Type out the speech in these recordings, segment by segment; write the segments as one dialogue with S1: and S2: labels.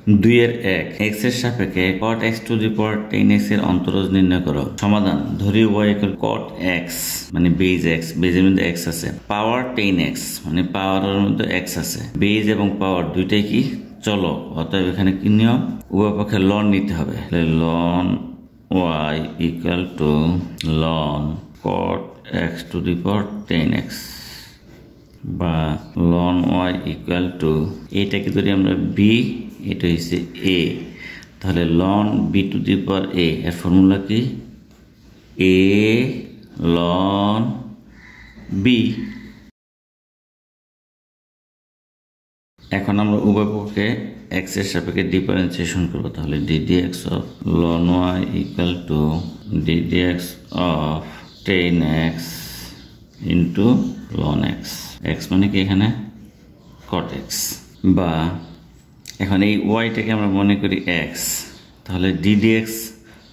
S1: 2 এর 1 x এর সাপেক্ষে cot x to the power 10x এর অন্তরজ নির্ণয় করো। সমাধান ধরি y ইকুয়াল cot x মানে বেজ x, বেজের মধ্যে x আছে, পাওয়ার 10x মানে পাওয়ারের মধ্যে x আছে, বেজ এবং পাওয়ার দুইটাই কি চলো, অতএব এখানে কি নিয়ম, উভয় পক্ষে লন নিতে হবে। লন y ইকুয়াল টু লন cot x to the power 10x বা লন y ইকুয়াল টু, এটাকে যদি আমরা b, এটা হচ্ছে a, তাহলে লন b to the power a এর ফর্মুলা কি, a লন b। এখন আমরা উভয় পক্ষে x এর সাপেক্ষে ডিফারেন্সিয়েশন করব, তাহলে ddx of loan y equal to ddx of 10x into লন x, x মানে কি এখানে cot x, বা এখন এই ওয়াইটাকে আমরা মনে করি x, তাহলে ddx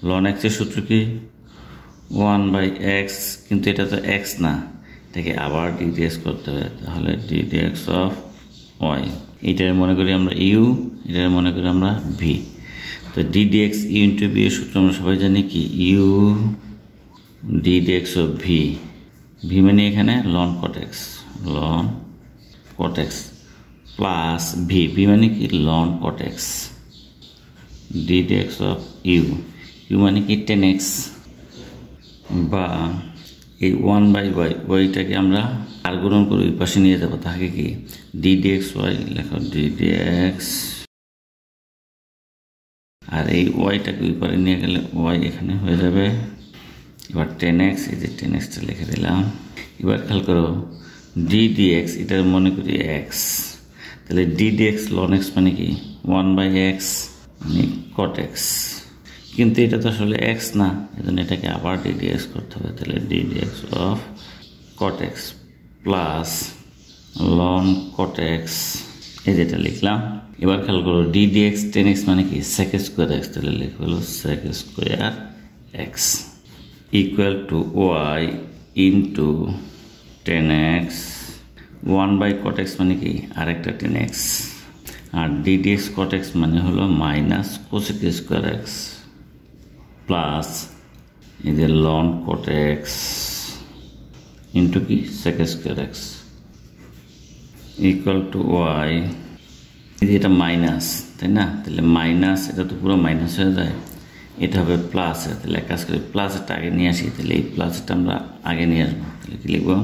S1: লন x এর সূত্র কি 1/x, কিন্তু এটা তো x না, এটাকে আবার ddx করতে হবে, তাহলে ddx অফ y, এটার মনে করি আমরা u, এটার মনে করি আমরা v, তো ddx u ইন্টু v এর সূত্র আমরা সবাই জানি কি u ddx of v, v মানে এখানে লন cot x, লন cot x plus v, v মানে কি লন cot x ddx of u, u মানে কি 10x, বা এই 1/y, ওইটাকে আমরা আর গুণন করে ওই পাশে নিয়ে যাবো, তাকে কি ddx y লেখো ddx, আর এই ওয়াইটাকে ওই পারে নিয়ে গেলে y এখানে হয়ে যাবে, এবার 10x, এই যে 10xটা লিখে দিলাম। এবার খেয়াল করো ddx, এটার মনে করি x, তাহলে ddx ln x মানে কি 1/x মানে cot x, কিন্তু এটা তো আসলে x না, এজন্য এটাকে আবার ddx করতে হবে, তাহলে ddx of cot x plus ln cot x, এই যেটা লিখলাম। এবার খেয়াল করো ddx 10x মানে কি sec স্কয়ার x, তাহলে লিখব হলো sec square x equal to y into 10x 1/cot x মানে কি আরেকটা 10x, আর ddx cot x মানে হলো minus cosec square x plus এই যে ln cot x ইন্টু কি sec square x equal to y, এটা মাইনাস, তাই না, তাহলে মাইনাস, এটা তো পুরো মাইনাস হয়ে যায়, এটা হবে প্লাস, তাহলে এক কাজ করি প্লাসটা আগে নিয়ে আসি, তাহলে এই প্লাসটা আমরা আগে নিয়ে আসবো, তাহলে কি লিখবো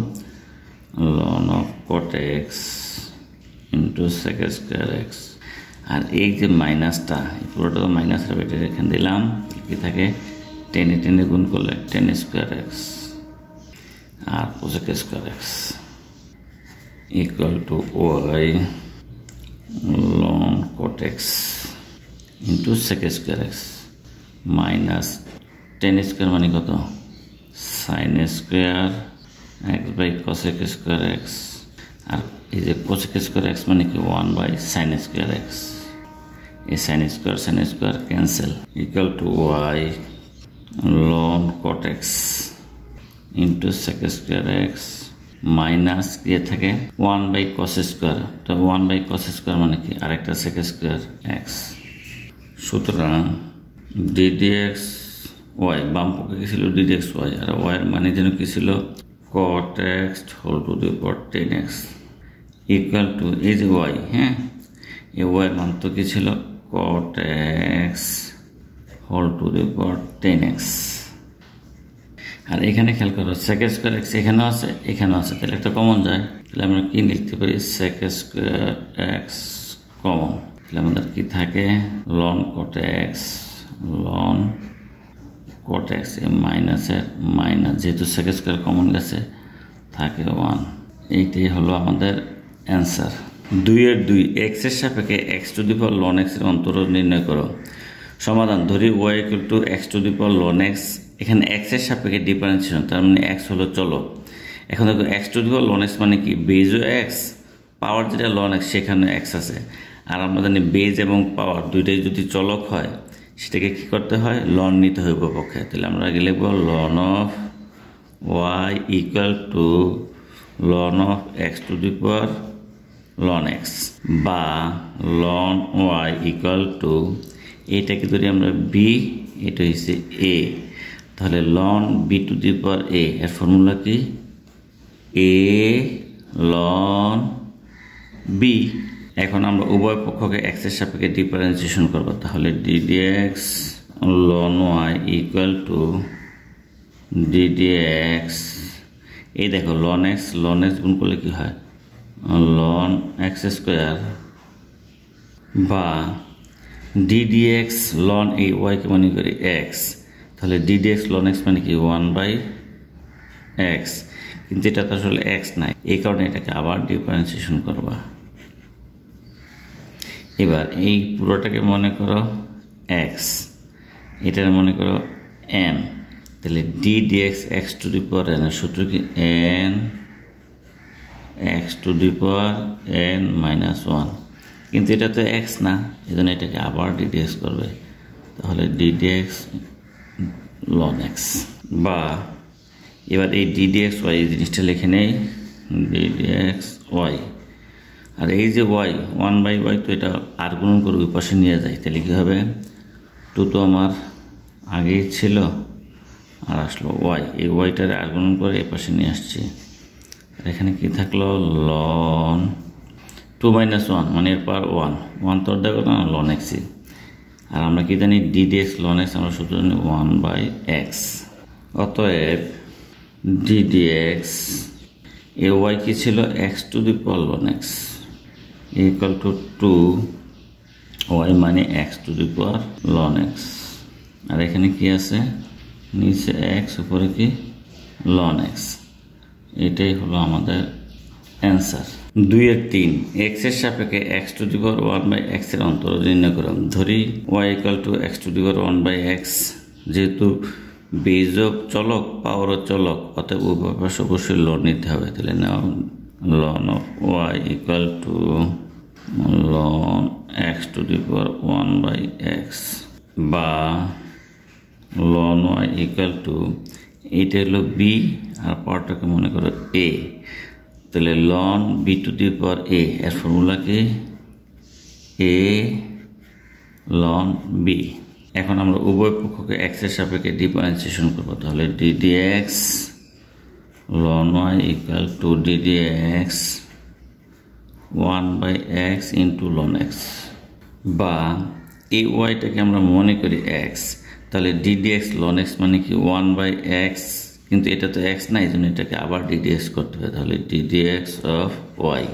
S1: ln of cot x into sec square x, আর এই যে মাইনাসটা পুরোটা তো মাইনাস হবে, এটা এখানে দিলাম, কি থাকে 10 গুণ করলে 10 স্কয়ার x আর cosec square x equal to y ln cot x into sec square x minus 10 square মানে কত sin square x by cosec square x, আর এই যে cosec স্কয়ার x মানে কি 1/sin স্কয়ার x, এই sin square cancel, equal to y ln cot x into sec square x minus দিয়ে থাকে 1/cos স্কয়ার, তো 1/cos স্কয়ার মানে কি আরেকটা sec স্কয়ার x, সুতরাং ddx y বাম পক্ষে কি ছিল ddx y, আর y এর মানে যেন কি ছিল cot x whole to the power 10x equal to এই যে y, হ্যাঁ এই y এর মান তো কি ছিল cot x whole to the power 10x, আর এখানে খেয়াল করো sec স্কয়ার x এখানেও আছে এখানেও আছে, তাহলে একটা কমন যায়, তাহলে আমরা কি লিখতে পারি sec স্কয়ার x কমন, তাহলে আমাদের কি থাকে ln cot x, ln cot x, এই মাইনাসের মাইনাস, যেহেতু sec স্কয়ার কমন গেছে থাকে 1, এইটাই হলো আমাদের অ্যান্সার। 2 এর 2 x এর সাপেক্ষে x to the power ln x এর অন্তরজ নির্ণয় করো। সমাধান ধরি y equal two x to the power ln x, এখানে x এর সাপেক্ষে ডিফারেন্সিয়েশন, তার মানে x হলো চলো, এখন দেখো x to the power ln x মানে কি বেজও x, পাওয়ার যেটা ln x সেখানে x আছে, আর আমরা জানি বেজ এবং পাওয়ার দুইটাই যদি চলক হয় সেটাকে কি করতে হয় লন নিতে হয় পক্ষে, তাহলে আমরা আগে লিখব ln of y equal to ln of x to the power loan x বা লন ওয়াই ইকুয়াল টু, এটাকে ধরি আমরা বি, এটা হচ্ছে এ, তাহলে লন B to the power a এর ফর্মুলা কি? এ লন বি। এখন আমরা উভয় পক্ষকে এক্সের সাপেক্ষে ডিফারেন্সিয়েশন করবো, তাহলে ডিডিএক্স লন ওয়াই ইকুয়াল টু ডিডিএক্স, এই দেখো লন এক্স গুণ করলে কি হয়? লন এক্স স্কোয়ার বা ডিডিএক্স লন এই ওয়াইকে মনে করি এক্স, তাহলে ডিডিএক্স লন এক্স মানে কি? 1/x, কিন্তু এটা তো আসলে এক্স নাই, এই কারণে এটাকে আবার ডিফারেন্সিয়েশন করবা। এবার এই পুরোটাকে মনে করো এক্স, এটার মনে করো এন, তাহলে d d x x to the power n এর সূত্র কি? N x to the power n minus 1, কিন্তু এটা তো এক্স না, এই জন্য এটাকে আবার ডিডিএক্স করবে, তাহলে ডিডিএক্স লন এক্স। বা এবার এই ডিডিএক্স ওয়াই এই জিনিসটা লিখে নেই, ডিডিএক্স ওয়াই, আর এই যে ওয়াই 1/y, তো এটা আর গুণন করে ওই পাশে নিয়ে যায়, তাহলে কী হবে? 2 তো আমার আগেই ছিল, আর আসলো ওয়াই, এই ওয়াইটার আর গুণন করে এই পাশে নিয়ে আসছি, আর এখানে কি থাকলো? লন 2 - 1 মানে এর পাওয়ার 1 তো দেখো না, লন এক্সই। আর আমরা কি জানি? ডিডিএক্স লন এক্স আমরা সূত্র জানি 1/x, অতএব ডিডিএক্স এ ওয়াই কি ছিল? X to the power loan X equal to 2 Y মানে X to the power loan x, আর এখানে কি আছে? নিচে এক্স, উপরে কি? Ln X. এটাই হলো আমাদের অ্যান্সার। 2-3 এক্স এর সাপেক্ষে x to the power 1/x এর অন্তর নির্ণয় করলাম। ধরি y equal to x to the power 1/x, যেহেতু বেজক চলক পাওয়ারও চলক, অতএব উভয় পাশে অবশ্যই লন নিতে হবে, তাহলে now ln of Y equal to loan x to the power 1/x বা লন ওয়াই ইকুয়াল টু, এইটা হলো বি আর পাওয়ারটাকে মনে করো এ, তাহলে লন B to the power a এর ফর্মুলা কি? এ লন বি। এখন আমরা উভয় পক্ষকে এক্স এর সাপেক্ষে ডিফারেন্সিয়েশন করবো, তাহলে ডিডিএক্স লন y equal to d d x 1/x into লন এক্স, বা এই ওয়াইটাকে আমরা মনে করি এক্স, তাহলে ডিডিএক্স লন এক্স মানে কি? 1/x, কিন্তু এটা তো এক্স না, এই জন্য এটাকে আবার ডিডিএক্স করতে হবে, তাহলে ডিডিএক্স অফ ওয়াই।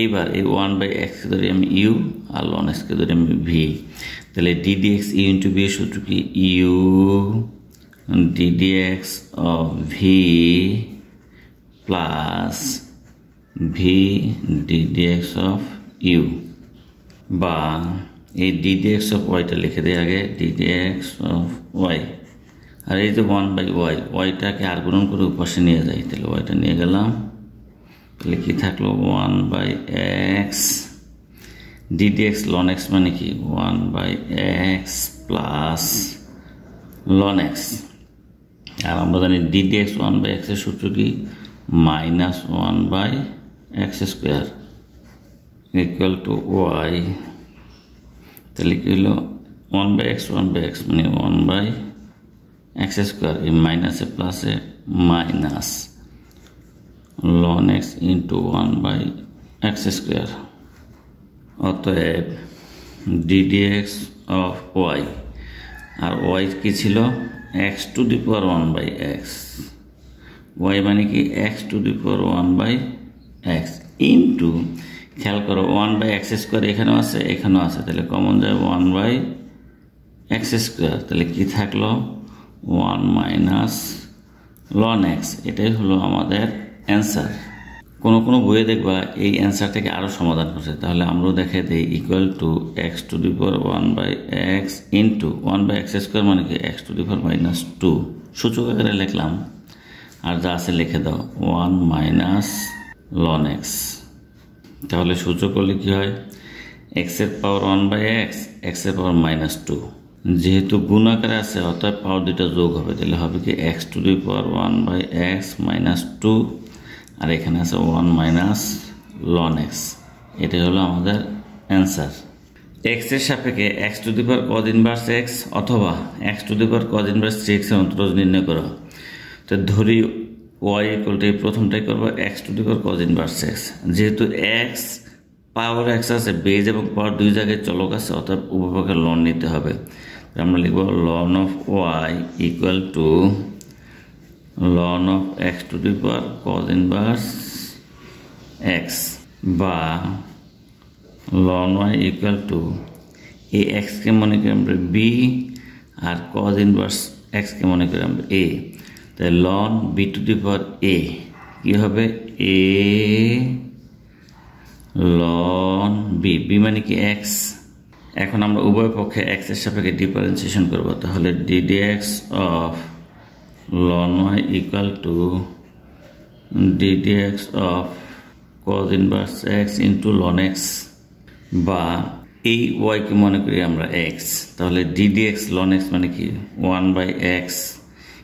S1: এইবার এই 1/x কে ধরি আমি ইউ, আর লন এক্স কে ধরি আমি ভি, তাহলে ডিডিএক্স ইউ ইন্টু ভি এর সূত্র কি? U d d x of v plus v d d x of u, বা এই ডিডিএক্স অফ ওয়াইটা লিখে দেয় আগে, ডিডিএক্স অফ ওয়াই, আর এই যে 1/y, ওয়াইটাকে আর গুণন করে উপাশে নিয়ে যাই, তাহলে ওয়াইটা নিয়ে গেলাম, তাহলে কি থাকলো? 1/x ডিডিএক্স লন এক্স মানে কি? 1/x প্লাস লন এক্স, আর আমরা জানি ডিডিএক্স 1/x এর সূত্র কি? Minus 1/x square equal to y, তাহলে কি হলো? 1/x মানে 1/x স্কোয়ার, এই মাইনাসে প্লাসে minus ln x into 1/x square, অতএব ডিডিএক্স অফ ওয়াই, আর ওয়াই কি ছিল? X to the power 1/x, Y মানে কি? X to the power 1/x into, খেয়াল করো 1/x স্কোয়ার এখানেও আছে এখানেও আছে, তাহলে কমন যায় 1/x স্কোয়ার, তাহলে কি থাকলো? 1 মাইনাস লন এক্স। এটাই হলো আমাদের অ্যান্সার। কোনো কোনো বইয়ে দেখবা এই অ্যান্সারটাকে আরও সমাধান করছে, তাহলে আমরাও দেখে দিই equal to x to the power 1/x into 1/x square মানে কি? X to the power minus 2, সূচক আকারে লিখলাম, আর যা আছে লিখে দাও 1 মাইনাস লন এক্স, তাহলে সূচক করলে কি হয়? এক্স এর পাওয়ার 1/x, এক্স এর পাওয়ার মাইনাস 2, যেহেতু গুণ আকারে আছে অর্থাৎ পাওয়ার দুইটা যোগ হবে, তাহলে হবে কি? X to the power 1/x minus 2, আর এখানে আছে 1 মাইনাস লন এক্স, এটাই হলো আমাদের অ্যান্সার। এক্স এর সাপেক্ষে x to the power cos inverse X অথবা X to the power cos inverse 3x এর অন্তরজ নির্ণয় করো। তো ধরি ওয়াই ইকুয়াল টু এই প্রথমটাই করবো x to the power cos inverse x. যেহেতু এক্স পাওয়ার এক্স আছে, বেজ এবং পাওয়ার দুই জায়গায় চলক আছে, অর্থাৎ উভয়পক্ষে লন নিতে হবে। আমরা লিখব লন অফ ওয়াই ইকুয়াল টু লন of x to the power cos inverse x বা লন ওয়াই ইকুয়াল টু এই এক্সকে মনে করি আমরা বি আর কজ ইনভার্স এক্সকে মনে করি আমরা এ। তাই loan B to the power এ কী হবে? এ লন বি, বি মানে কি এক্স। এখন আমরা উভয় পক্ষে এক্স এর সাপেক্ষে ডিফারেন্সিয়েশন করবো। তাহলে ডিডি এক্স অফ লন y equal to d d x of cos inverse x into লন এক্স বা এই ওয়াইকে মনে করি আমরা এক্স। তাহলে ডিডি এক্স লন এক্স মানে কি 1/x,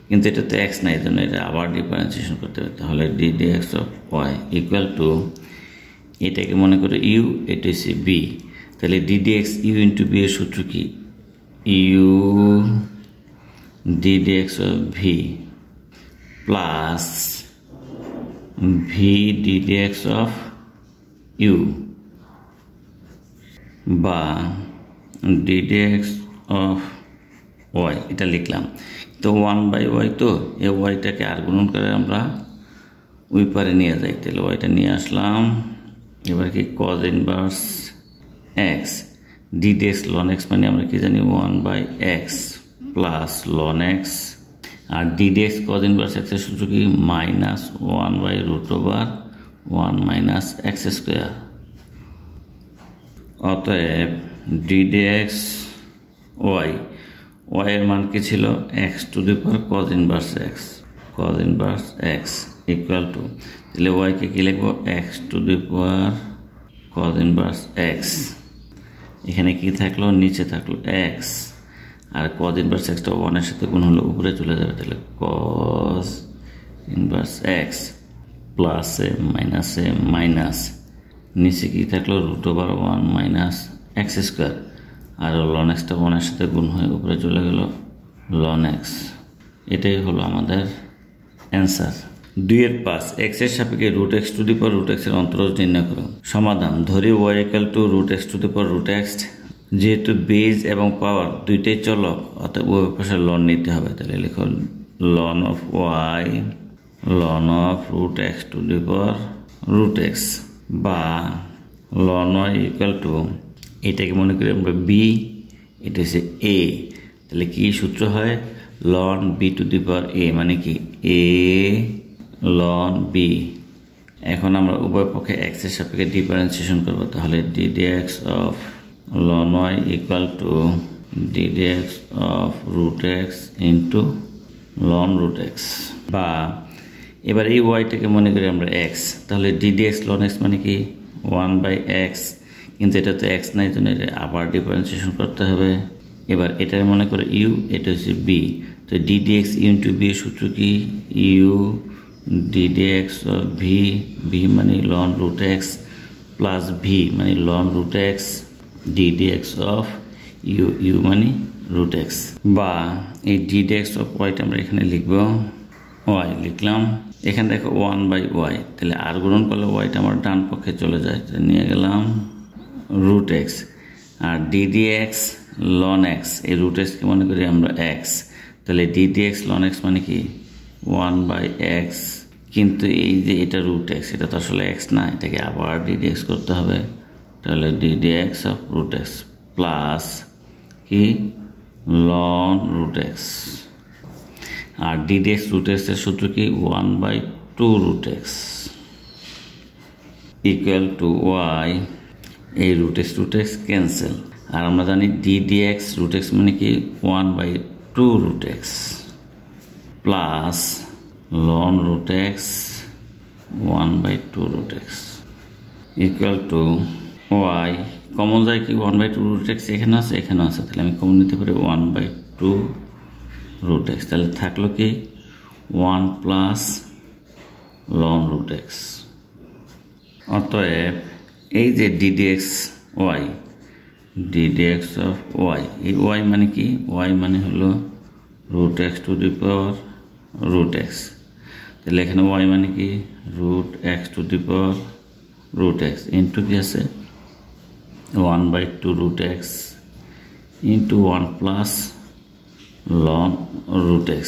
S1: কিন্তু এটা তো এক্স নাই, এই জন্য এটা আবার ডিফারেন্সিয়েশন করতে হবে। তাহলে d d x of Y equal to এটাকে মনে করে ইউ, এটা হচ্ছে বি। তাহলে d d x u into b এর সূত্র কি? U d d x of v plus v d d x of u বা ডিডি এক্স অফ ওয়াই, এটা লিখলাম। তো 1/y, তো এই ওয়াইটাকে আর গুণন করে আমরা ওই পারে নিয়ে যাই। তাহলে ওয়াইটা নিয়ে আসলাম। এবার কি cos inverse x d d x loan x মানে আমরা কি জানি 1/x প্লাস লন এক্স, আর ডিডি এক্স কজ ইনভার্স এক্সের সূত্র কি -1/√1 - x²। অতএব ডিডি এক্স ওয়াই, ওয়াই এর মান কি ছিল? X to the power cos inverse x equal two, তাহলে ওয়াইকে কি লিখবো? X to the power cos inverse x. এখানে কি থাকলো? নিচে থাকলো এক্স, আর কজ ইনভার্স এক্সটা 1 এর সাথে গুণ হলো উপরে চলে যাবে। তাহলে কজ ইনভার্স এক্স প্লাসে মাইনাসে মাইনাস, নিচে কি থাকলো? √1 - x², আর লন এক্সটা 1 এর সাথে গুণ হয়ে উপরে চলে গেল লন এক্স। এটাই হলো আমাদের অ্যান্সার। 2-5 এক্স এর সাপেক্ষে √x to the power √x এর অন্তরজ নির্ণয় করো। সমাধান: ধরি y equal two √x to the power √x। যেহেতু বেজ এবং পাওয়ার দুইটাই চলক, অর্থাৎ উভয় পাশে লন নিতে হবে। তাহলে লিখো লন of y loan of √x to the power √x বা লন y ইকুয়াল টু এটাকে মনে করি আমরা বি, এটা হচ্ছে এ। তাহলে কি সূত্র হয়? Loan B to the power a মানে কি এ লন বি। এখন আমরা উভয় পক্ষে এক্স এর সাপেক্ষে ডিফারেন্সিয়েশন করব। তাহলে ডিডি এক্স অফ লন y equal to d d x of √x into লন √x বা এবার এই ওয়াইটাকে মনে করি আমরা এক্স। তাহলে ডিডি এক্স লন এক্স মানে কি 1/x, কিন্তু এটা তো এক্স নাই, জন্য এটা আবার ডিফারেন্সিয়েশন করতে হবে। এবার এটা মনে করে ইউ, এটা হচ্ছে বি। তো ডিডি এক্স ইন্টু বি সূত্র কি? U d d x of v, v মানে লন √x প্লাস ভি মানে লন √x d d x of u, u মানে √x বা এই ডিডি এক্স অফ ওয়াইটা আমরা এখানে লিখবো ওয়াই, লিখলাম। এখানে দেখো 1/y, তাহলে আর গুণন করলে ওয়াইটা আমার ডান পক্ষে চলে যায়, নিয়ে গেলাম √x। আর ডিডি এক্স লন এক্স, এই √xকে মনে করি আমরা এক্স। তাহলে ডিডি এক্স লন এক্স মানে কি 1/x, কিন্তু এই যে এটা √x, এটা তো আসলে এক্স না, এটাকে আবার ডিডি এক্স করতে হবে। তাহলে d d x of √x plus কি লন √x, আর ডিডি এক্স √x এর সূত্র কি 1/2√x ইকুয়াল টু ওয়াই। এই √x ক্যান্সেল, আর আমরা জানি ডিডি এক্স √x মানে কি 1/2√x প্লাস লন √x 1/2√x equal to y. Common যায় কি 1/2√x এখানে আছে, এখানে আছে, তাহলে আমি কমন নিতে পারি 1/2√x। তাহলে থাকলো কি 1 প্লাস লন √x। অতএব এই যে ddx y, ddx of y, এই y মানে কি? y মানে হলো root x to the power root x। তাহলে এখানে y মানে কি? root x to the power root x into কি আছে 1/2 root x into 1 plus ln root x।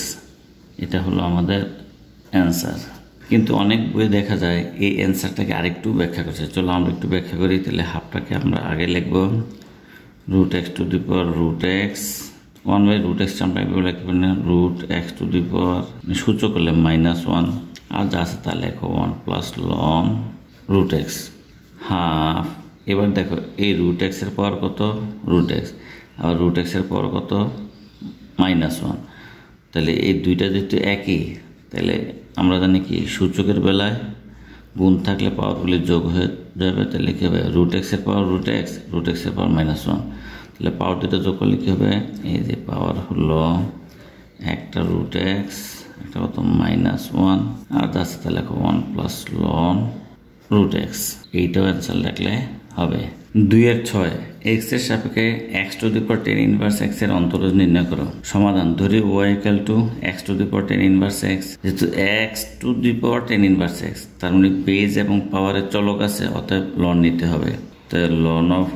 S1: এটা হলো আমাদের অ্যান্সার। কিন্তু অনেক বইয়ে দেখা যায় এই অ্যান্সারটাকে আরেকটু ব্যাখ্যা করছে। চলো আমরা একটু ব্যাখ্যা করি। তাহলে হাফটাকে আমরা আগে লিখব root x to the power root x 1/root x আমরা এভাবে লিখব না, root x to the power সূচক করলে -1 আর যা আছে তা লেখো 1 plus ln root x half. এবার দেখো এই root x এর পাওয়ার কত? root x, আর root x এর পাওয়ার কত? -1। তাহলে এই দুইটা যেহেতু একই, তাহলে আমরা জানি কি সূচকের বেলায় গুণ থাকলে পাওয়ারগুলি যোগ হয়ে যাবে। তাহলে কি হবে? root x এর পাওয়ার root x, root x এর পাওয়ার -1। তাহলে পাওয়ার দুটো যোগ করলে কি হবে? এই যে পাওয়ার হলো একটা root x, একটা কত -1 আর যা আছে তা লেখো 1 প্লাস ln root x। এইটাও অ্যান্সার লিখলে হবে। 2/6 x এর সাপেক্ষে x to the power tan inverse x এর অন্তরজ নির্ণয় করো। সমাধান ধরি y equal to x to the power tan inverse x, যেহেতু x to the power tan inverse x তার মানে বেজ এবং পাওয়ারের চলক আছে, অতএব ln নিতে হবে। তো ln of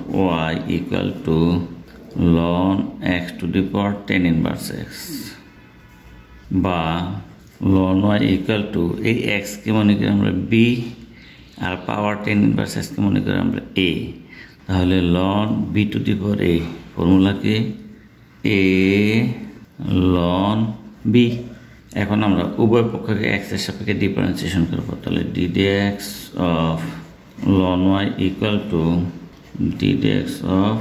S1: y equal to ln x to the power tan inverse x বা ln y equal to এই x কে মনে করি আমরা b আর পাওয়ার tan inverse x কে মনে করি আমরা a। তাহলে ln b to the power a formula কি? a ln b। এখন আমরা উভয় পক্ষকে x এর সাপেক্ষে ডিফারেন্সিয়েশন করব। তাহলে ddx of ln y equal to ddx of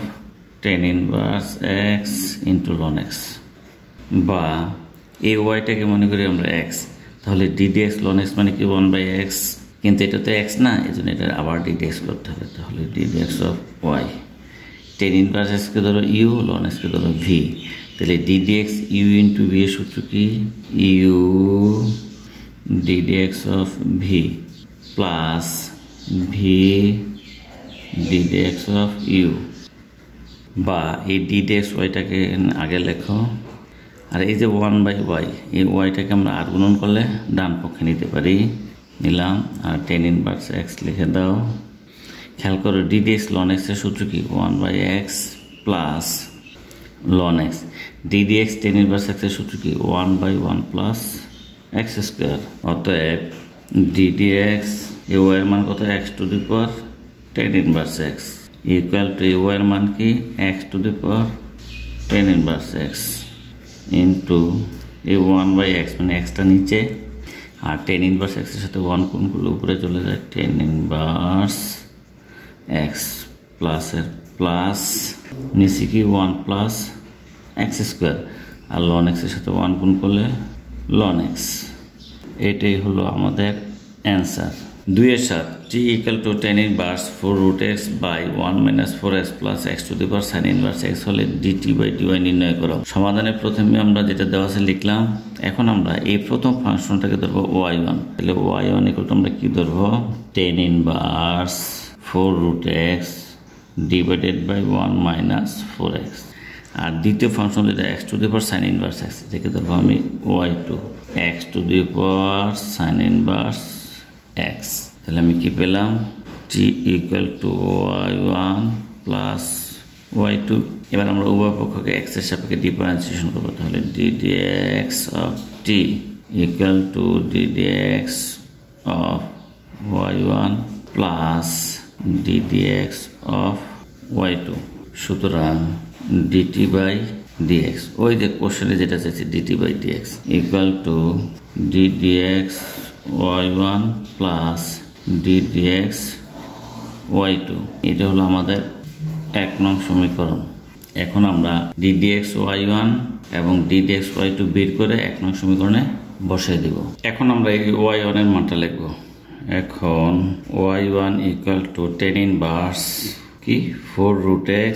S1: tan inverse x into ln x বা এই ওয়াইটাকে মনে করি আমরা x। তাহলে ddx ln x মানে কি 1/x, কিন্তু এটা তো x না, এই জন্য এটা আবার ddx করতে হবে। তাহলে ddx of y tan inverse x কে ধরো u, ln x কে ধরো v। তাহলে ddx u into v এর সূত্র কি? u ddx of v plus v ddx of u বা এই ddx yটাকে আগে লেখো, আর এই যে 1/y এই yটাকে আমরা আর গুণন করলে ডান পক্ষে নিতে পারি, নিলাম। আর tan inverse x লিখে দাও। খেয়াল করো ddx ln x এর সূত্র কি? 1/x plus ln x। ddx tan inverse x এর সূত্র কি? 1/1 প্লাস x স্কয়ার। অতএব ddx এই y এর মান কত? x to the power tan inverse x equal to এই y এর মান কি? x to the power tan inverse x into এই 1/x মানে xটা নিচে, আর tan inverse x এর সাথে 1 গুণ করলে উপরে চলে যায় tan inverse x প্লাসের প্লাস নিচে কি 1 প্লাস x স্কয়ার, আর ln x এর সাথে 1 গুণ করলে ln x। এটাই হলো আমাদের answer. 2/7 t equal to tan inverse 4 root x by 1 minus 4x plus x to the power sin inverse x হলে dt/dy নির্ণয় করো। সমাধানে প্রথমে আমরা যেটা দেওয়া আছে লিখলাম। এখন আমরা এই প্রথম ফাংশনটাকে ধরবো y1। তাহলে y1 equal to আমরা কি ধরবো? tan inverse 4 root x divided by 1 minus 4x। আর দ্বিতীয় ফাংশন যেটা x to the power sin inverse x, এটাকে ধরবো আমি y2 x to the power sin inverse x। তাহলে আমি কি পেলাম? t equal to y1 plus y2। এবার আমরা উভয় পক্ষকে x এর সাপেক্ষে ডিফারেন্সিয়েশন করব। তাহলে ddx of t equal to ddx of y1 plus ddx of y2। সুতরাং dt/dx ওই যে কোশ্চেনে যেটা চাইছে dt/dx equal to ddx y1 plus ddx y2। এটা হলো আমাদের 1 নং সমীকরণ। এখন আমরা ddx y1 এবং ddx y2 বের করে 1 নং সমীকরণে বসাই দেব। এখন আমরা এই y1 এর মানটা লিখব। এখন y1 equal to tan inverse কি 4 root x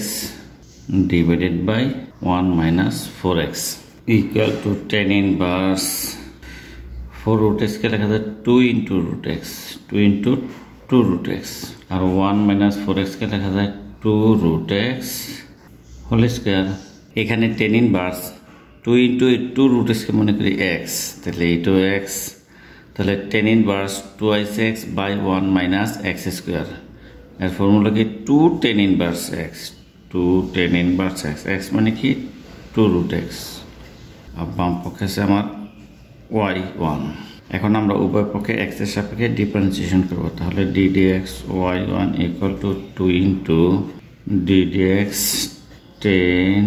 S1: divided by 1 minus 4x equal to tan inverse 4 root x কে লেখা যায় 2 into root x 2 into 2 root x আর 1 minus 4x কে লেখা যায় 2 root x হোল স্কয়ার। এখানে tan inverse 2 into 2 root x কে মনে করি x, তাহলে এই 2x, তাহলে tan inverse 2x by 1 minus x square. এর ফর্মুলা কি 2 tan inverse x, 2 tan inverse x, x মানে কি 2 root x, আর বাম পক্ষে আছে আমার y1। এখন আমরা উভয় পক্ষে x এর সাপেক্ষে ডিফারেন্সিয়েশন করব, তাহলে d dx y1 equal to 2 into d dx tan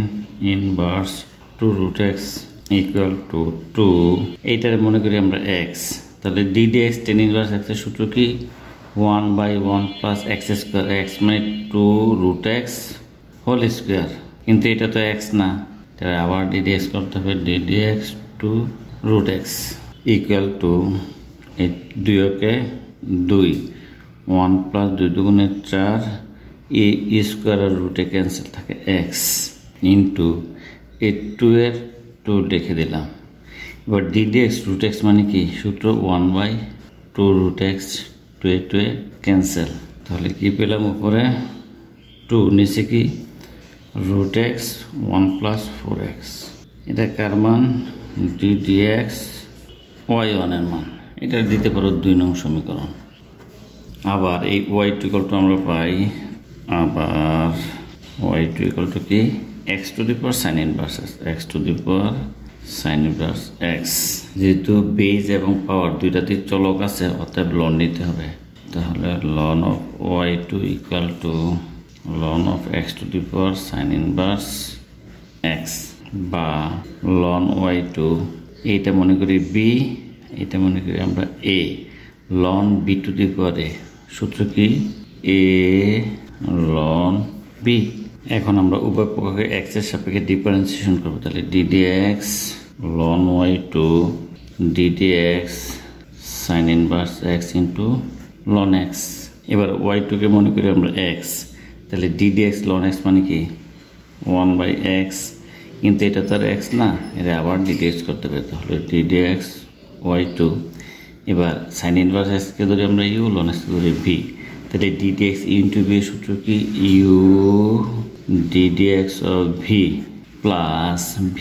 S1: inverse 2 root x equal to 2, এইটারে মনে করি আমরা x, তাহলে d dx tan inverse x এর সূত্র কি 1 by 1 plus x square, x মানে 2 root x হোল স্কয়ার, কিন্তু এটা তো x না, তাহলে আবার d dx করতে হবে d dx 2 root x equal to এই 2 কে 2, 1 plus 2 দুগুণে 4, a স্কয়ার আর রুটে ক্যান্সেল থাকে x ইন্টু এই 2 এর 2 লিখে দিলাম। এবার d dx root x মানে কি সূত্র 1 by 2 root x, 2 A 2 A cancel, তাহলে কি পেলাম উপরে 2, নিচে কি root x 1 plus 4x, এটা কার মান d dx y1 এর মান, এটা দিতে পারো 2 নং সমীকরণ। আবার এই y2 equal to আমরা পাই, আবার y2 equal to কি x to the power sin inverse x to the power sin inverse x, যেহেতু বেজ এবং পাওয়ার দুইটাতে চলক আছে অতএব লন নিতে হবে, তাহলে ln of y2 equal to ln of x to the power sin inverse x বা ln y2, এইটা মনে করি b, এটা মনে করি আমরা a, ln b to the power a, সূত্র কি a ln b। এখন আমরা উভয় পক্ষকে x এর সাপেক্ষে ডিফারেন্সিয়েশন করব, তাহলে d dx ln y2 d dx sin inverse x into ln x। এবার y2 কে মনে করি আমরা x, তাহলে d dx ln x মানে কি 1 by x, কিন্তু এটা তো আর x না, এটা আবার d dx করতে হবে, তাহলে d dx y2, এবার sin inverse x কে ধরি আমরা u, ln x কে ধরি v, তাহলে d dx into v সূত্র কি u d dx of v plus v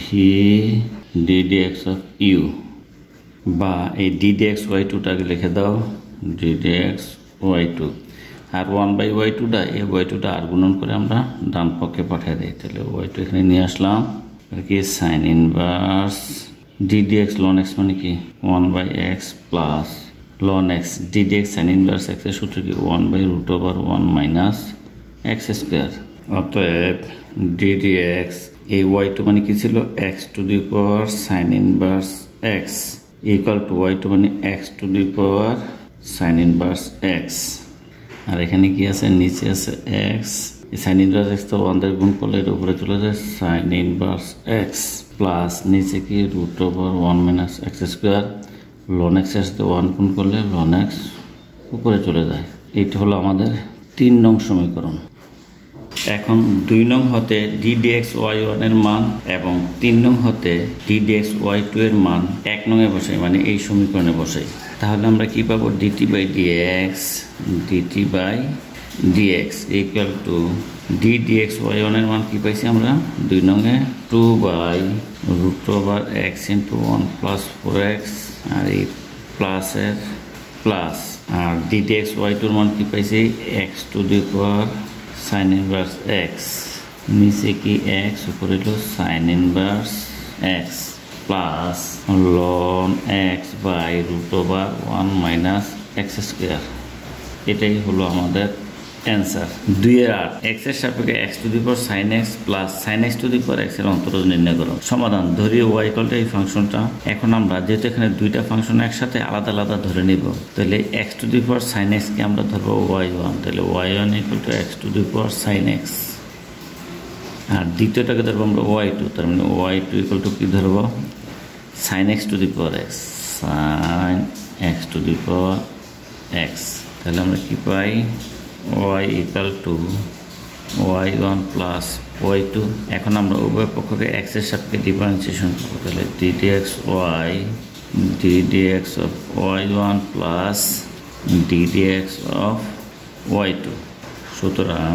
S1: d dx of u, বা এই d dx y2 টাকে লিখে দাও d dx y2, R 1 by y2 টা এই y2 টা আর গুণন করে আমরা ডান পক্ষে পাঠিয়ে দেই, তাহলে y2 এখানে নিয়ে আসলাম, আর কি sin inverse d dx ln x মানে কি 1 by x plus ln x d dx sin inverse x এর সূত্র কি 1 by root over 1 minus x square, অতএব d dx এই y2 মানে কি ছিল x to the power sin inverse x equal to y2 মানে x to the power sin inverse x, আর এখানে কি আছে নিচে আছে x, এই sin inverse x তো 1 দিয়ে গুণ করলে এর উপরে চলে যায় sin inverse x প্লাস নিচে কি root over 1 minus x square, ln x এর সাথে 1 গুণ করলে ln x উপরে চলে যায়। এইটা হলো আমাদের 3 নং সমীকরণ। এখন 2 নং হতে d dx y1 এর মান এবং 3 নং হতে d dx y2 এর মান 1 নং এ বসাই, মানে এই সমীকরণে বসাই, তাহলে আমরা কি পাবো dt by dx equal to d dx y1 এর মান কি পাইছি আমরা 2 নং এ 2 by root over x into 1 plus 4x, আর এই প্লাস এর প্লাস, আর d dx y2 এর মান কি পাইছি x to the power sin inverse x, নিচে কি x উপরে হলো sin inverse x plus ln x by root over 1 minus x square, এটাই হলো আমাদের অ্যান্সার। 2-8 x এর সাপেক্ষে x to the power sin x plus sin x to the power x এর অন্তরজ নির্ণয় করো। সমাধান, ধরি y equal to এই ফাংশনটা, এখন আমরা যেহেতু এখানে দুইটা ফাংশন একসাথে আলাদা আলাদা ধরে নিব, তাহলে x to the power sin x কে আমরা ধরবো y1, তাহলে y1 equal to x to the power sin x, আর দ্বিতীয়টাকে ধরবো আমরা y2, তার মানে y2 equal to কি ধরবো sin x to the power x, sin x to the power x, তাহলে আমরা কি পাই y equal to y1 plus y2। এখন আমরা উভয় পক্ষকে x এর সাপেক্ষে ডিফারেন্সিয়েশন করব, তাহলে d dx of y1 plus ddx of y2 সুতরাং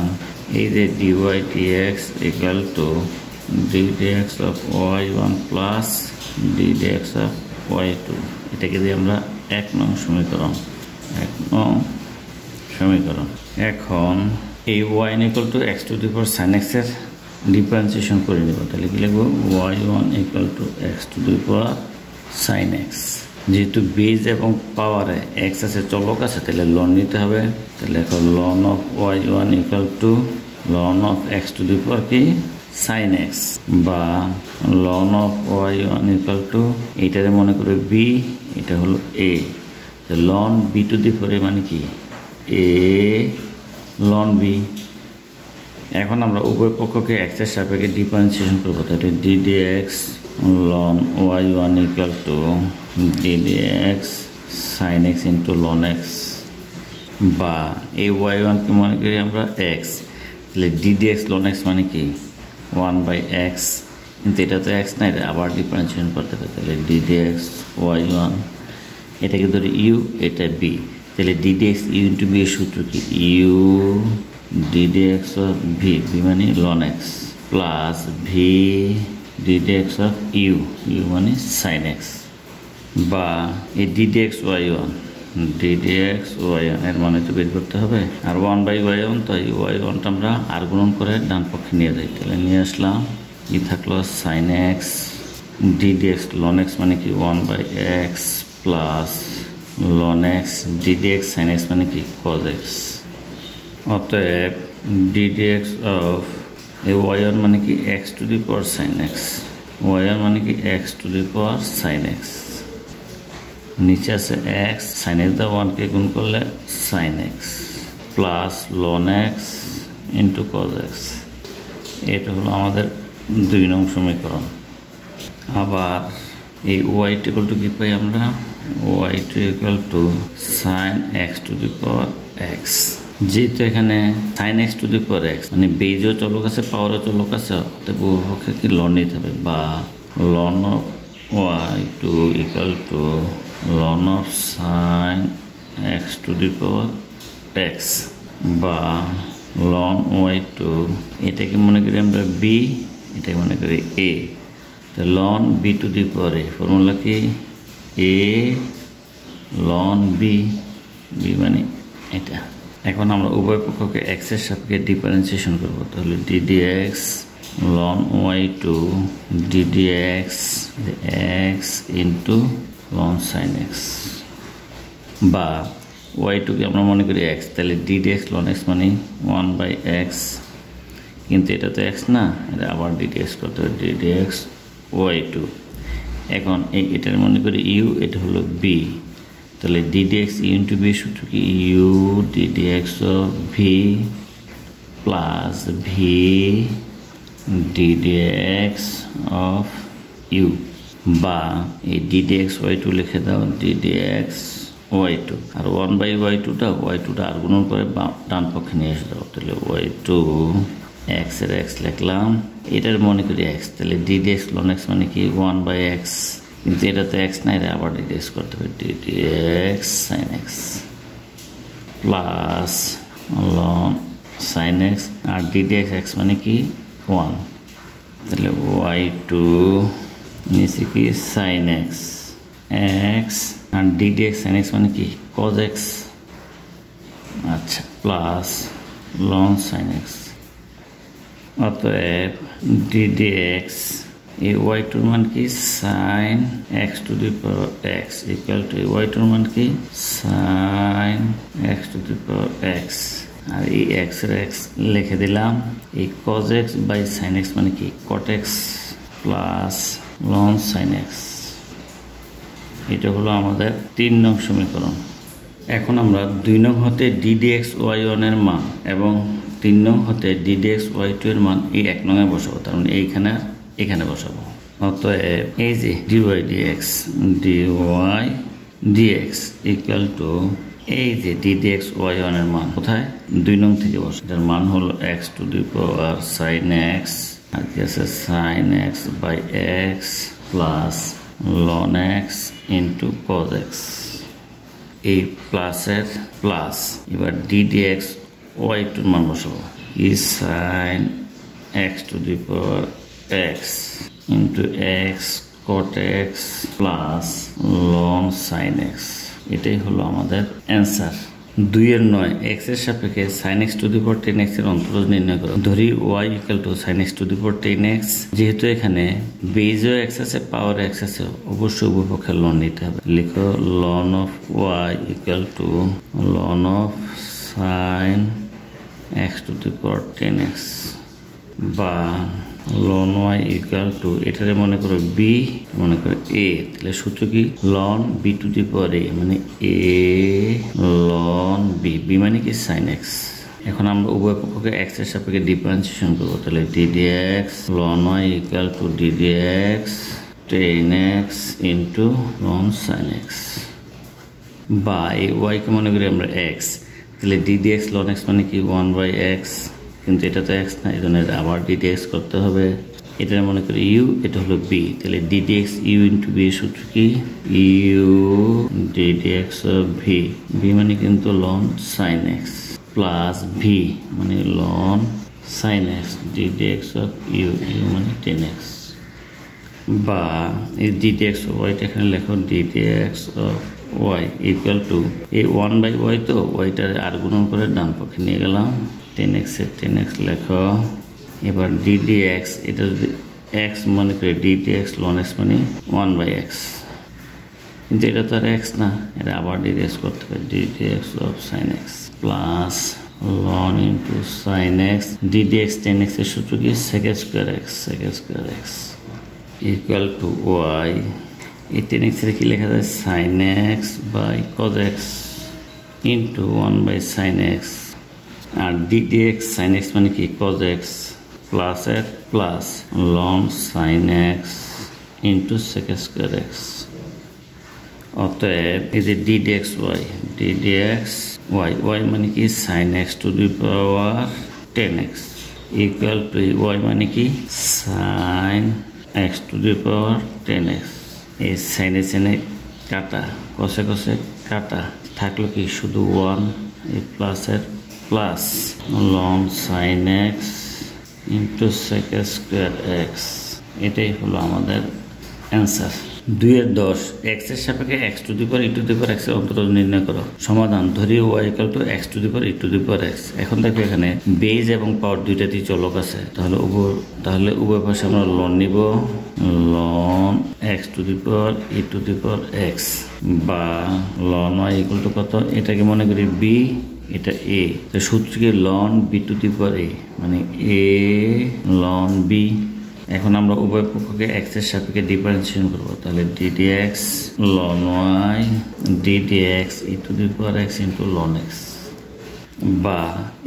S1: এই যে dy dx equal to ddx of y1 plus ddx of y2 এটাকে দিয়ে আমরা 1 নং সমীকরণ এখন এই y equal to x to the power sin x এর ডিফারেন্সিয়েশন করে নেব তাহলে কি লিখব y1 equal to x to the power sin x যেহেতু বেজ এবং পাওয়ারে x আছে চলক আছে তাহলে লন নিতে হবে তাহলে এখন ln of y1 equal to ln of x to the power কি sin x বা ln of y1 equal to এটারে মনে করে b এটা হলো a ln b to the power মানে কি a ln b এখন আমরা উভয় পক্ষকে x এর সাপেক্ষে ডিফারেন্সিয়েশন করব তাহলে ddx ln y1 equal to ddx sin x into ln x বা এই y1 কে মনে করি আমরা x তাহলে ddx ln x মানে কি 1/x কিন্তু এটা তো x না এটা আবার ডিফারেন্সিয়েশন করতে হবে তাহলে ddx y1 এটাকে ধরি u এটা b তাহলে ddx u into b এর সূত্র কি u ddx of v মানে ln x plus v ddx of u মানে sin x বা এই ddx y1 এর মানে তো বের করতে হবে আর 1/y1 তো এই y1টা আমরা আর গুণন করে ডান পক্ষে নিয়ে যাই তাহলে নিয়ে আসলাম কি থাকলো sin x ddx ln x মানে কি 1/x plus ln x ddx sin x মানে কি cos x অতএব ddx of এই y1 মানে কি x to the power sin x y1 মানে কি x to the power sin x নিচে আছে x sin x দা 1 কে গুণ করলে sin x plus ln x into cos x এটা হলো আমাদের 2 নং সমীকরণ আবার এই y equal to কি পাই আমরা y equal to sin x to the power x যেহেতু এখানে sin x to the power x মানে বেজও চলক আছে পাওয়ারও চলক আছে তবে উভয়কে কি লন নিতে হবে বা ln of y2 equal to ln of sin x to the power x বা ln y2 এটাকে মনে করি আমরা b এটাকে মনে করি a তো ln b to the power a formula কি a ln b মানে এটা এখন আমরা উভয় পক্ষকে x এর সাপেক্ষে ডিফারেন্সিয়েশন করব তাহলে ddx ln y2 ddx x into ln sin x বা y2 কে আমরা মনে করি x তাহলে ddx ln x মানে 1/x কিন্তু এটা তো x না এটা আবার ddx করতে হবে ddx y2 এখন এটার মনে করি u এটা হলো b তাহলে ddx u into b সূত্র কি u ddx of v plus v ddx of u বা এই ddx y2 লিখে দাও ddx y2 আর 1/y2টা আর গুণন করে ডান পক্ষে নিয়ে এসে দাও তাহলে y2 x এর x লিখলাম এটার মনে করি x তাহলে ddx ln x মানে কি 1/x কিন্তু এটা তো x না এটা আবার ddx করতে হবে ddx sin x plus ln sin x আর ddx x মানে কি 1 তাহলে y2 নিচে কি sin x আর ddx sin x মানে কি cos x আচ্ছা প্লাস ln sin x অতএব ddx এই y2 মান কি sin x to the power x equal to y2 মান কি sin x to the power x আর এই x এর x লিখে দিলাম এই cos x by sin x মানে কি cot x plus ln sin x এটা হলো আমাদের 3 নং সমীকরণ এখন আমরা 2 নং হতে ddx y1 এর মান এবং 3 নং হতে ddx y2 এর মান এই 1 নং এ বসাবো তার মানে এখানে বসাবো অতএব এই যে dy dx equal to এই যে ddx y1 এর মান কোথায় 2 নং থেকে বসে যার মান হলো x to the power sin x আর কি আছে sin x by x plus ln x into cos x এই প্লাসের প্লাস, এবার ddx y টুর মান বসাবো, E sine x to the power x into x cot x plus loan sine x। এটাই হলো আমাদের অ্যান্সার। 2-9 x এর সাপেক্ষে sin x to the power 10x এর অন্তরজ নির্ণয় করো। ধরি y equal two sin x to the power 10x। যেহেতু এখানে বেজও x আছে, পাওয়ার x আছে, অবশ্যই উভয় পক্ষের লন নিতে হবে। লিখো লন অফ y ইকুয়াল টু লন of sin x to the power 10x বা লন y ইকুয়াল টু, এটারে মনে করো b, মনে করো a, তাহলে সূত্র কি loan b to the power a, মানে a লন b, b মানে কি sin x। এখন আমরা উভয় পক্ষকে x এর সাপেক্ষে ডিফারেন্সিয়েশন করবো, তাহলে ddx লন y equal to ddx 10x into লন sin x বা এই y কে মনে করি আমরা x, তাহলে ddx লন x মানে কি 1/x, কিন্তু এটা তো x না, এই জন্য আবার ddx করতে হবে। এটা মনে করি u, এটা হলো b, তাহলে ddx u ইন্টু b এর সূত্র কি u ddx of v, v মানে কিন্তু লন sin x প্লাস v মানে লন sin x ddx of u, u মানে 10x বা এই ddx অফ y টা এখানে লেখো ddx of y equal to এই 1/y, তো ওইটার আর গুণন করে ডান পক্ষে নিয়ে গেলাম, 10x এর 10x লেখো। এবার ddx, এটা যদি x মনে করি ddx লন x মানে 1/x, কিন্তু এটা তো আর x না, এটা আবার ddx করতে হবে, ddx of sin x plus loan into sin x ddx 10x এর সূত্র কি sec square x equal to y, এই 10x এর কি লেখা যায় sin x by cos x into 1/sin x, আর ddx sin x মানে কি cos x প্লাস এর প্লাস লন sin x into sec square x। অতএব এই যে ddx y মানে কি sin x to the power 10x equal to y মানে কি sin x to the power 10x, এই সাইনে সাইনে কাটা, কষে কষে কাটা, থাকলো কি শুধু 1, এই প্লাসের plus loan sine x into sec square x. এটাই হলো আমাদের অ্যান্সার। 2-10 এক্স এর সাপেক্ষে x to the power e to the power x এর অন্তরজ নির্ণয় করো। সমাধান ধরি y equal to x to the power e to the power x. এখন দেখো এখানে বেজ এবং পাওয়ার দুইটাতেই চলক আছে, তাহলে উভয় পাশে আমরা লন নিব, লন x to the power e to the power x বা লন ওয়াই ইকুয়াল টু কত, এটাকে মনে করি বি, এটা এ, সূত্র কি loan B to the power a, মানে এ লন বি। এখন আমরা উভয় পক্ষকে এক্স এর সাপেক্ষে ডিফারেন্সিয়েশন করব, তাহলে ডিডি এক্স লন y d d x e to the power x into লন এক্স, বা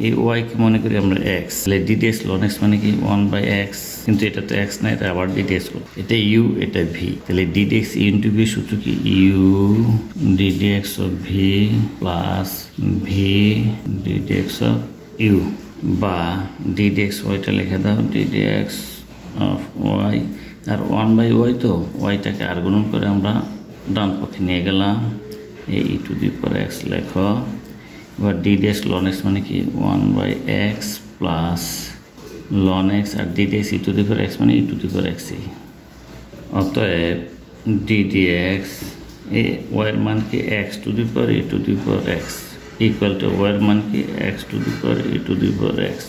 S1: এই ওয়াই কে মনে করি আমরা এক্স, তাহলে ডিডি এক্স লন এক্স মানে কি 1/x, কিন্তু এটা তো এক্স না, এটা আবার ডিডি এক্স করবো, এটা ইউ এটা ভি, তাহলে ডিডি এক্স ইন্টু ভি সূত্র কি u d d x of v plus v d d x of u, বা ডিডি এক্স ওয়াইটা লিখে দাও ডিডি এক্স অফ ওয়াই, আর 1/y তো ওয়াইটাকে আর গুণন করে আমরা ডান পক্ষে নিয়ে গেলাম, এই ই টু দি পাওয়ার এক্স লেখো, এবার ডিডি এক্স লন এক্স মানে কি 1/x প্লাস লন এক্স, আর d d x e to the power x মানে ই টু দি পাওয়ার এক্সই। অতএব ডিডি এক্স এই ওয়াইয়ের মান কি X to the power e to the power x equal two ওয়াইয়ের মান কি X to the power e to the power x,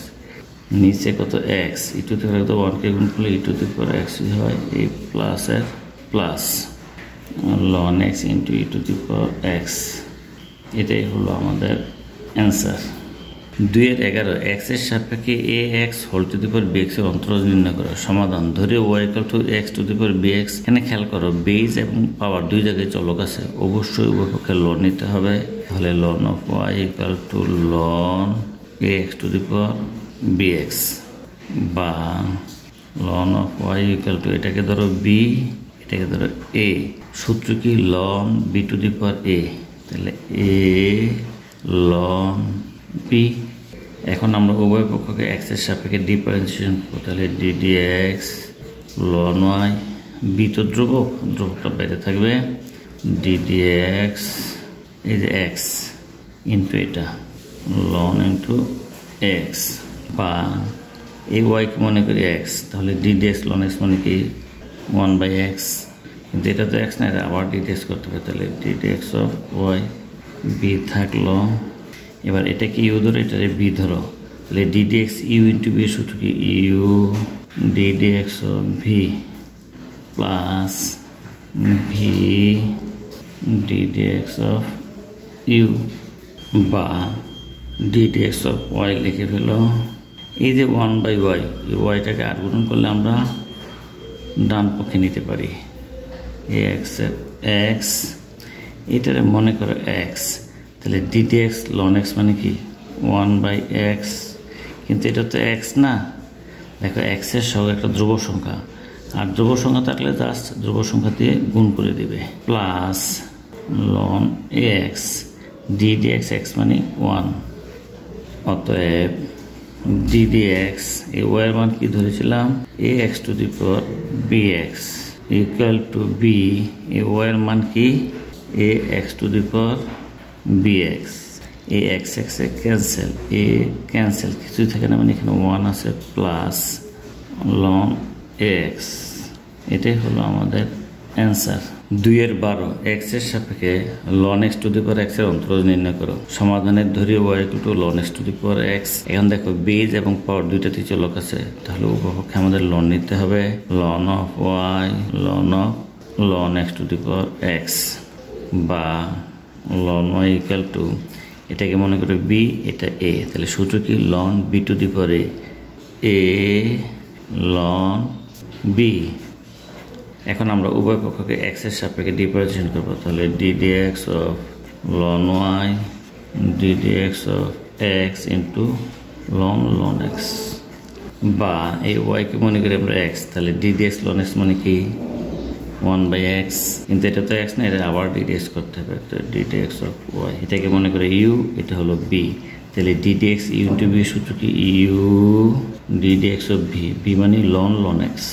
S1: নিচে কত এক্স, ই টু দি পাওয়ার তো 1কে গুণ করলে ই টু দি পাওয়ার এক্সই হয়, এই প্লাসের plus loan x into E to the power X. এটাই হলো আমাদের অ্যান্সার। 2-11 এক্স এর সাপেক্ষে A X whole to the power B X এর অন্তরজ নির্ণয় করো। সমাধান ধরে Y equal to x to the power B X. এখানে খেয়াল করো বেজ এবং পাওয়ার দুই জায়গায় চলক আছে, অবশ্যই উভয় পক্ষে লন নিতে হবে, তাহলে ln of Y equal to ln A X to the power B X, বা ln of Y equal to এটাকে ধরো বি এটাকে ধরো এ, সূত্র কি loan B to the power A, তাহলে এ লন বি। এখন আমরা উভয় পক্ষকে এক্স এর সাপেক্ষে ডিফারেন্সিয়েশন করবো, তাহলে ডিডি এক্স লন ওয়াই, বি তো ধ্রুবকটা বাইরে থাকবে, ডিডি এক্স এই যে এক্স ইন্টু এটা লন ইন্টু এক্স, বা এই ওয়াইকে মনে করি এক্স, তাহলে ডিডিএক্স লন এক্স মানে কি 1/x, কিন্তু এটা তো এক্স না, এটা আবার ডিডিএক্স করতে হবে, তাহলে ডিডিএক্স অফ ওয়াই বি থাকলো। এবার এটা কি ইউ ধরো, এটা বি ধরো, তাহলে ডিডিএক্স ইউ ইন্টু বি সূত্র কি u d d x of v plus v d d x of u, বা ডিডিএক্স অফ ওয়াই লিখে ফেলো। এই যে 1/y, এই ওয়াইটাকে আর গুণন করলে আমরা ডান পক্ষে নিতে পারি, এক্স এটারে মনে করো এক্স, তাহলে ডিডিএক্স লন এক্স মানে কি 1/x, কিন্তু এটা তো এক্স না, দেখো এক্সের সঙ্গে একটা ধ্রুব সংখ্যা, আর ধ্রুব সংখ্যা থাকলে জাস্ট ধ্রুব সংখ্যা দিয়ে গুণ করে দিবে, plus loan x ddx x মানে 1, অতএব ডিডিএক্স এই ওয়াই এর মান কি ধরেছিলাম A X to the power B X equal to B, এই ওয়াই এর মান কি A X to the power B X, A X x A cancel, A cancel কিছুই থাকে না, মানে এখানে 1 আছে, প্লাস লন এক্স, এটাই হলো আমাদের অ্যান্সার। 2/12 এক্স এর সাপেক্ষে লন x to the power x এর অন্তরজ নির্ণয় করো। সমাধানের ধরি y equal to loan x to the power x. এখন দেখো বেজ এবং পাওয়ার দুইটাতেই চলক আছে, তাহলে উভয়পক্ষে আমাদের লন নিতে হবে, লন অফ ওয়াই লন অফ লন x to the power x, বা লন ওয়াই ইকুয়াল টু এটাকে মনে করো বি, এটা এ, তাহলে সূত্র কি loan B to the power a লন বি। এখন আমরা উভয় পক্ষকে এক্স এর সাপেক্ষে ডিফারেন্সিয়েশন করবো, তাহলে ডিডিএক্স অফ লন y d d x of x into লন এক্স, বা এই ওয়াইকে মনে করি আমরা এক্স, তাহলে ডিডিএক্স লন এক্স মানে কি 1/x, কিন্তু এটা তো এক্স না, এটা আবার ডিডিএক্স করতে হবে, তো ডিডিএক্স অফ ওয়াই এটাকে মনে করে ইউ, এটা হলো বি, তাহলে ডিডিএক্স ইউ ইন্টু বি সূত্র কি u d d x of v, v মানে লন এক্স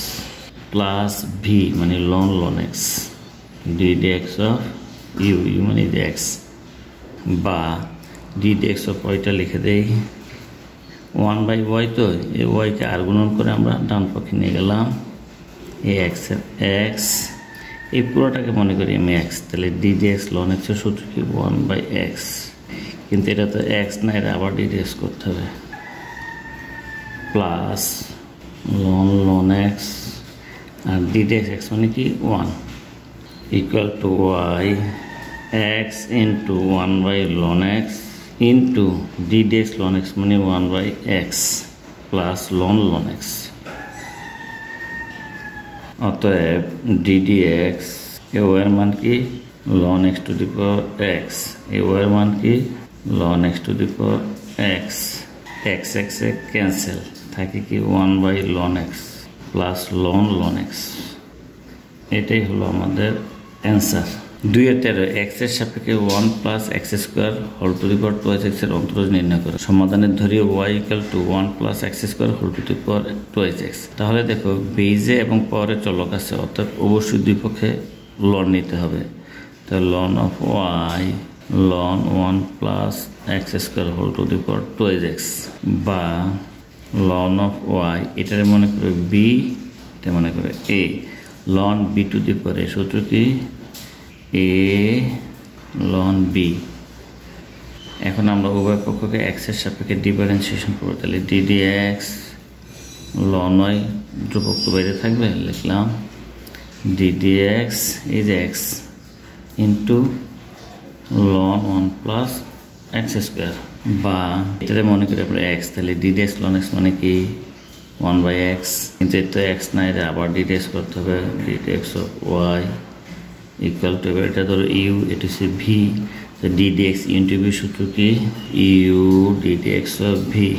S1: প্লাস ভি মানে লন x d d x of u, u মানে এক্স, বা ডিডিএক্স অফ ওয়াইটা লিখে দেই 1/y, তো এই ওয়াইকে আর গুণন করে আমরা ডান পক্ষে নিয়ে গেলাম, এ এক্স এক্স, এই পুরোটাকে মনে করি আমি এক্স, তাহলে ডিডিএক্স লন এক্সের সূত্র কি 1/x, কিন্তু এটা তো এক্স না, এটা আবার ডিডিএক্স করতে হবে, প্লাস লন এক্স, আর ডিডিএক্স এক্স মানে কি 1 equal to y x into 1/ln x into d d x ln x মানে 1/x প্লাস লন এক্স। অতএব ডিডিএক্স এ ওয়াই এর মান কি ln x to the power x, এ ওয়াই এর মান কি ln x to the power x, x x A cancel থাকে কি 1/ln x plus loan X, এটাই হলো আমাদের অ্যান্সার। 2/13 এক্স এর সাপেক্ষে 1 plus x square whole to the power 2x এর অন্তরজ নির্ণয় করো। সমাধানের ধরি y equal to 1 plus x square whole to the power 2x। তাহলে দেখো বেজে এবং পাওয়ারে চলক আছে, অর্থাৎ অবশ্যই দুই পক্ষে লন নিতে হবে, তো ln of y ln 1 plus x square whole to the power 2x, বা লন অফ ওয়াই এটারে মনে করে বি, এটা মনে করে এ, লন বি টু দি পাওয়ার সূত্র কি এ লন বি। এখন আমরা উভয় পক্ষকে এক্স এর সাপেক্ষে ডিফারেন্সিয়েশন করবো, তাহলে ডিডিএক্স লন ওয়াই ধ্রুবক তো বাইরে থাকবে, লিখলাম ddx is x into loan 1 plus x square, বা এটাতে মনে করি আমরা এক্স, তাহলে ডিডিএক্স লন এক্স মানে কি 1/x, কিন্তু এটা এক্স না, এটা আবার ডিডিএক্স করতে হবে, d d x of Y equal to, এটা ধরো ইউ, এটা হচ্ছে ভি, তো ডিডিএক্স ইন্টু ভি সূত্র কি u d d x of v,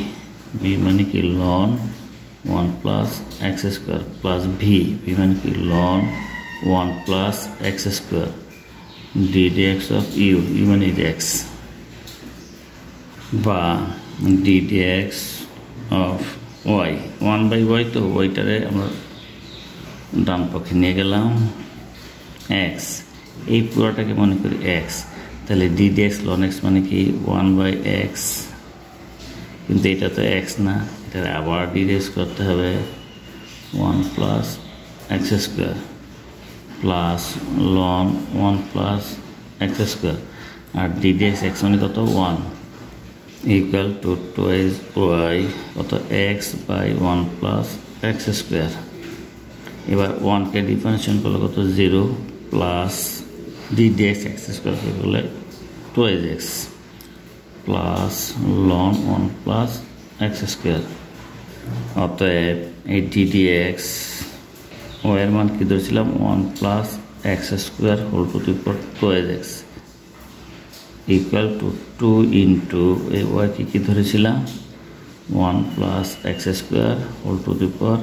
S1: v মানে কি ln 1 plus x square plus v, v মানে কি ln 1 plus x square d d x of u, u মানে এক্স, বা ডিডিএক্স অফ ওয়াই 1/y, তো ওয়াইটারে আমরা ডান পক্ষে নিয়ে গেলাম এক্স, এই পুরোটাকে মনে করি এক্স, তাহলে D D x loan x মানে কি 1/x, কিন্তু এটা তো এক্স না, এটা আবার ডি ডি এক্স করতে হবে 1 + x² প্লাস লন 1 + x² আর ডি ডি এক্স এক্স মানে কত 1 ইকুয়াল টু 2y কত x/1 + x²। এবার 1কে ডিফারেন্সিয়েশন করলে কত 0 plus D D x x² করলে 2x প্লাস লন 1 + x²। অতএব এই ডি ডি এক্স ও এর মান কি ধরেছিলাম 1 + x² whole to the power 2x equal to 2 into এই ওয়াই কি ধরেছিলাম 1 + x² whole to the power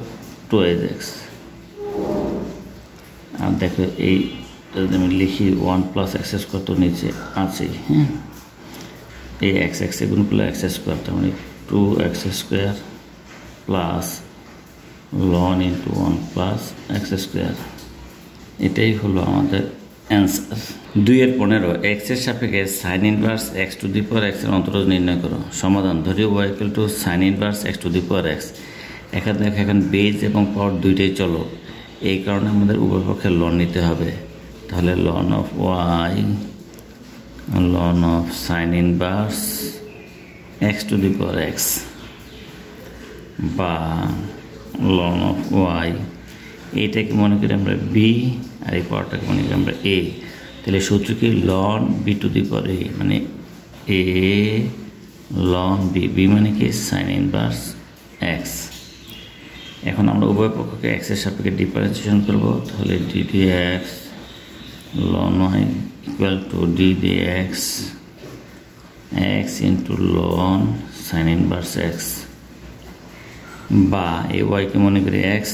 S1: 2x। আর দেখো এই যদি আমি লিখি 1 + x² তো নিচে আছে, হ্যাঁ, এই x এ গুণ করলে x², তার মানে 2x² plus loan into 1 + x²। এটাই হলো আমাদের অ্যান্সার। 2-15 এক্স এর সাপেক্ষে sign inverse x to the power x এর অন্তরজ নির্ণয় করো। সমাধান ধরি y = sign inverse x to the power x। এখন বেজ এবং পাওয়ার দুইটাই চলো, এই কারণে আমাদের উভয় পক্ষে লন নিতে হবে। তাহলে ln of y loan of sine inverse x to the power x বা লন অফ y, এইটাকে মনে করি আমরা b আর এই পাওয়ারটাকে মনে করি আমরা a। তাহলে সূত্র কি loan b to the power a, মানে a লন b, b মানে কি সাইন ইনভার্স x। এখন আমরা উভয় পক্ষকে x এর সাপেক্ষে ডিফারেন্সিয়েশন করব। তাহলে D D x ln y equal to d D x x into ln sine inverse x বা এই ওয়াইকে মনে করি x।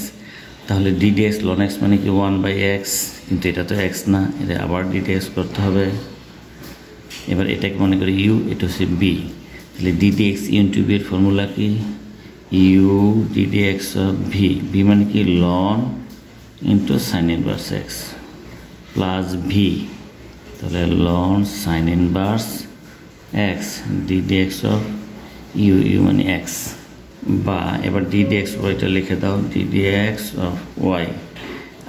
S1: তাহলে D D x loan x মানে কি 1/x, কিন্তু এটা তো x না, এটা আবার ডি ডি এক্স করতে হবে। এবার এটাকে মনে করি u, এটা হচ্ছে b। তাহলে D D x into b এর ফর্মুলা কি u D D X of v, v মানে কি loan into sine inverse x plus v, তাহলে loan sine inverse x D D X of u, u মানে x। বা এবার D D x ওয়াইটা লিখে দাও D D X of Y,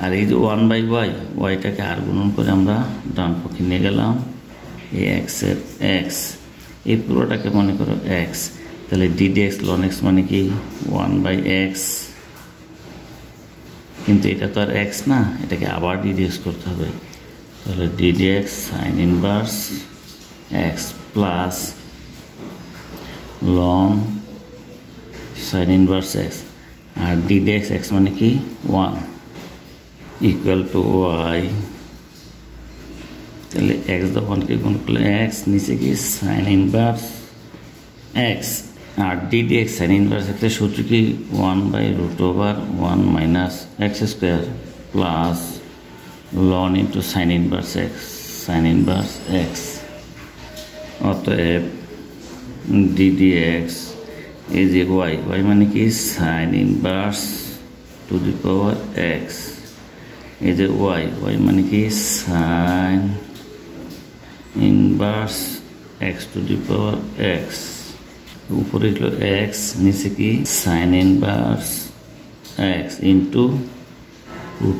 S1: আর এই যে 1/y ওয়াইটাকে আর গুণন করে আমরা ডান পক্ষে নিয়ে গেলাম এই এক্সের x, এই পুরোটাকে মনে করো x। তাহলে D D x loan x মানে কি 1/x, কিন্তু এটা তো আর x না, এটাকে আবার ডি ডি এক্স করতে হবে। তাহলে D D X sine inverse x plus loan sine inverse x আর ডি ডি এক্স x মানে কি 1 ইকুয়াল টু y। তাহলে x কে গুণ করলে x, নিচে কি সাইন ইনভার্স x আর D D X sine inverse x এর সূত্র কি 1/√1 - x² plus loan into sine inverse x। অতএব ডি ডি এক্স এই যে y মানে কি sine inverse to the power x, এই যে y মানে কি sine inverse x to the power x, উপরে হলো x, নিচে কি sine inverse x into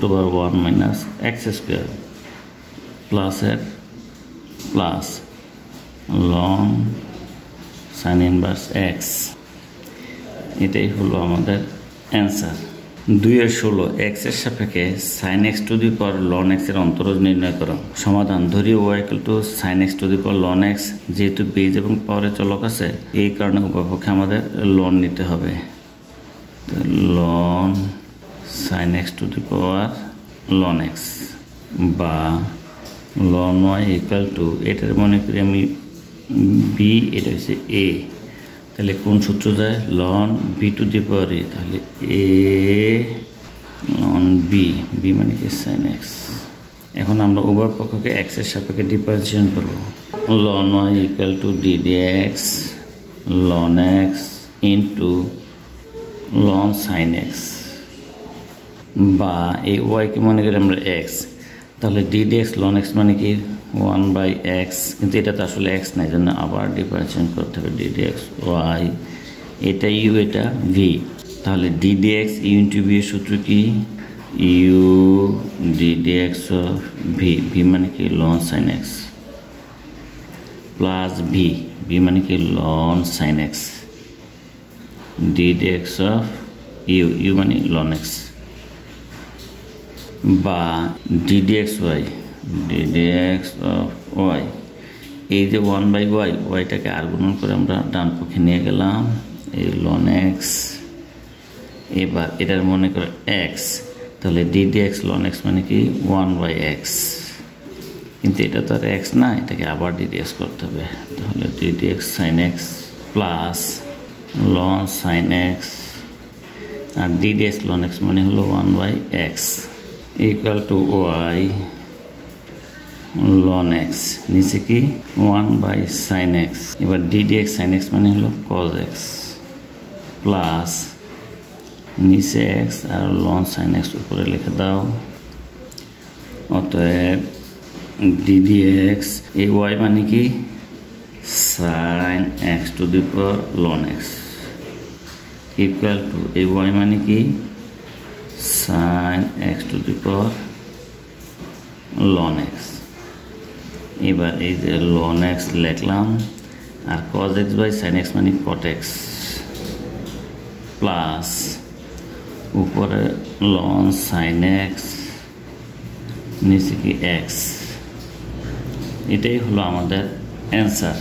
S1: √1 - x² plus এর plus loan sine inverse x। এটাই হলো আমাদের অ্যান্সার। 2-16 এক্স এর সাপেক্ষে sine x to the power loan x এর অন্তরজ নির্ণয় করো। সমাধান ধরি y = sine x to the power loan x, যেহেতু বেজ এবং পাওয়ারের চলক আছে এই কারণে উভয়পক্ষে আমাদের লন নিতে হবে। Loan sine x to the power loan x বা লন y ইকুয়াল টু, এটার মনে করি আমি b, এটা হচ্ছে a। তাহলে কোন সূত্র যায় ln b to the power a, তাহলে a লন b, b মানে কি সাইন এক্স। এখন আমরা উভয় পক্ষকে x এর সাপেক্ষে ডিফারেন্সিয়েশন করব। Ln y equal to d D x loan x into ln sine x বা এই y কে মনে করি আমরা x। তাহলে D D x loan x মানে কি 1/x, কিন্তু এটা তো আসলে x না, এই জন্য আবার ডিফারেন্সিয়েশন করতে হবে ddx y, এটা u এটা v, তাহলে ddx u ইন্টু v এর সূত্র কি? u ddx of v, v মানে কি ln sin x, plus v মানে কি ln sin x, ddx of u মানে ln x, বা ddx of y, এই যে 1/y, yটাকে আর গুণন করে আমরা ডান পক্ষে নিয়ে গেলাম, এই ln x, এবার এটার মনে করে x, তাহলে ddx ln x মানে কি 1/x, কিন্তু এটা তো আর x না, এটাকে আবার ddx করতে হবে, তাহলে ddx sin x plus ln sin x, আর ddx ln x মানে হলো 1/x equal to y ln x, নিচে কি 1/sin x, এবার ddx sin x মানে হলো cos x প্লাস নিচে x আর ln sin x উপরে লিখে দাও, অতএব ddx এই y মানে কি sin x to the power ln x equal to এই y মানে কি sin x to the power ln x, এবার এই যে ln x লিখলাম, আর cos x by sin x মানে cot x প্লাস উপরে ln sin x নিচে কি x, এটাই হলো আমাদের অ্যান্সার।